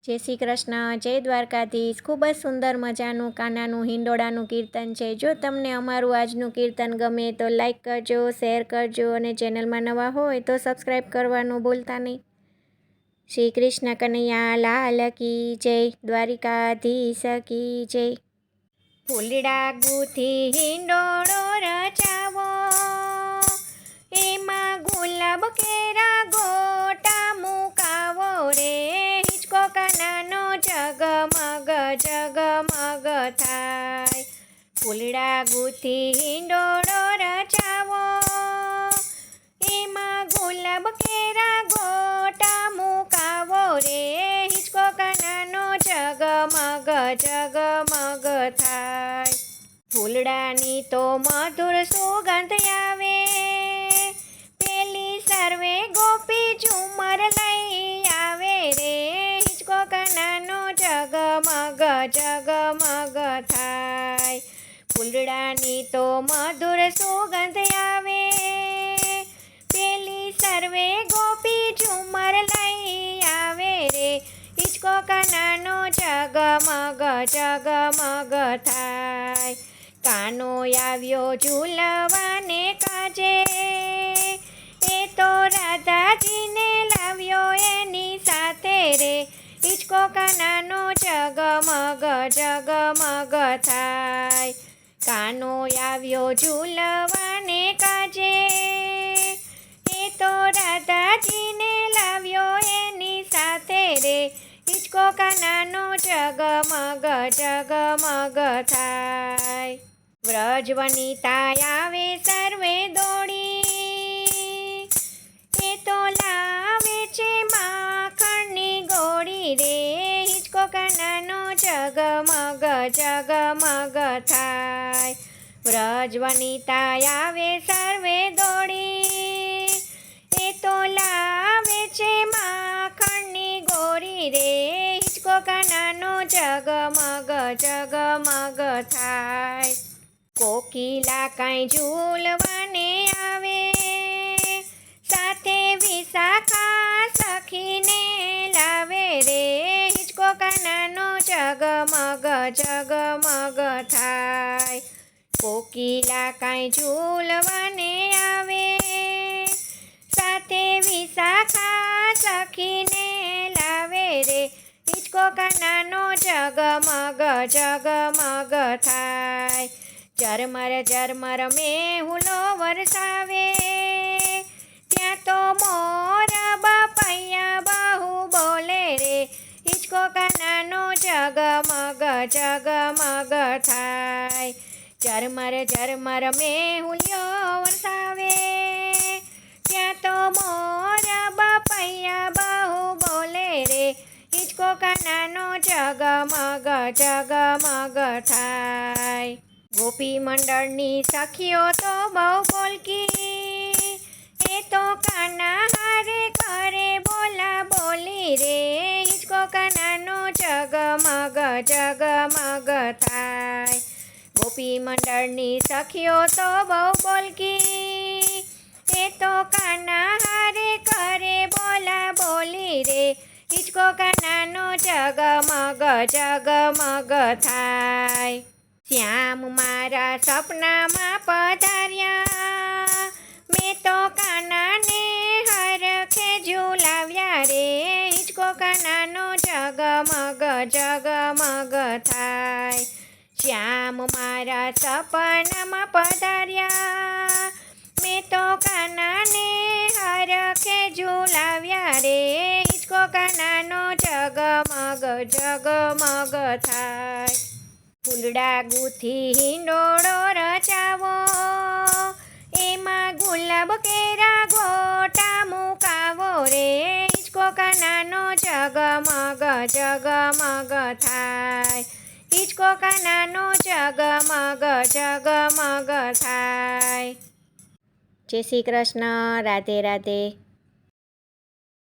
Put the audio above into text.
જય શ્રી કૃષ્ણ, જય દ્વારકાધીશ। ખૂબ જ સુંદર મજાનું કાનાનું હિંડોળાનું કીર્તન છે। જો તમને અમારું આજનું કીર્તન ગમે તો લાઈક કરજો, શેર કરજો અને ચેનલમાં નવા હોય તો સબસ્ક્રાઈબ કરવાનું ભૂલતા નહીં। શ્રી કૃષ્ણ કનૈયા લાલ કી જય, દ્વારિકાધીશ કી જય। ફૂલડા ગૂંથી હિંડોળો રચાવો, એમાં ગુલાબ કેરા ગોટા મુકાવો રે। હિંચકો કાનાનો જગમગ જગમગ થાય। ફૂલડા ગૂંથી હિંડોળો રચાવો, એમાં ગુલાબ કેરા ગોટા મુકાવો રે। હિંચકો કાનાનો જગમગ જગમગ થાય। ફૂલડાની તો મધુર સુગંધ આવે, પેલી સર્વે ગોપી ઝુમર લઈ આવે રે। હિંચકો કાનાનો જગમગ જગમગ થાય। ફૂલડાની તો મધુર સુગંધ આવે, પેલી સર્વે ગોપી ઝુમર લઈ આવે રે। હિંચકો કાનાનો જગમગ જગમગ થાય। કાનો આવ્યો ઝૂલવાને કાજે, એ તો રાધાજીને લાવ્યો એની સાથે રે। હિંચકો કાનાનો જગમગ જગમગ થાય। કાનો આવ્યો ઝૂલવાને કાજે, એ તો રાધાજીને લાવ્યો એની સાથે રે। હિંચકો કાનાનો જગમગ જગમગ થાય। વ્રજ વનિતા આવે સર્વે દોડી, એ તો લાવે છે માખણની ગોળી રે। હિંચકો કાનાનો જગમગ જગમગ થાય। વ્રજ વનિતા આવે સર્વે દોડી, એ તો લાવે છે માખણની ગોળી રે। હિંચકો કાનાનો જગમગ જગમગ થાય। કોકિલા કાંઈ ઝૂલવાને આવે, સાથે વિશાખા સખીને લાવે રે। હિંચકો કાનાનો જગમગ જગમગ થાય। કોકિલા કાંઈ ઝૂલવાને આવે, સાથે વિશાખા સખીને લાવે રે। હિંચકો કાનાનો જગમગ જગમગ થાય। ઝરમર ઝરમર મેહુલો વરસાવે, ત્યાં તો મોર બપૈયા બહુ બોલે રે। હિંચકો કાનાનો જગમગ જગમગ થાય। ઝરમર ઝરમર મેહુલ્યો વરસાવે, ત્યાં તો મોર બપૈયા બહુ બોલે રે। હિંચકો કાનાનો જગમગ જગમગ થાય। ગોપી મંડળની સખીઓ તો બહુ બોલકી, એ તો કાના હારે કરે બોલા બોલી રે। હિંચકો કાનાનો જગમગ જગમગ થાય। ગોપી મંડળની સખીઓ તો બહુ બોલકી, એ તો કાના હારે કરે બોલા બોલી રે। હિંચકો કાનાનો જગમગ જગમગ થાય। શ્યામ મારા સપનામાં પધાર્યા, મેં તો કાનાને હરખે ઝૂલાવ્યા રે। હિંચકો કાનાનો જગમગ જગમગ થાય। શ્યામ મારા સપનામાં પધાર્યા, મેં તો કાનાને હરખે ઝૂલાવ્યા રે। હિંચકો કાનાનો જગમગ જગમગ થાય। ફૂલડા ગૂંથી હિંડોળો રચાવો, એમાં ગુલાબ કેરા ગોટા મુકાવો રે। હિંચકો કાનાનો જગમગ જગમગ થાય। હિંચકો કાનાનો જગમગ જગમગ થાય। જય શ્રી કૃષ્ણ, રાધે રાધે।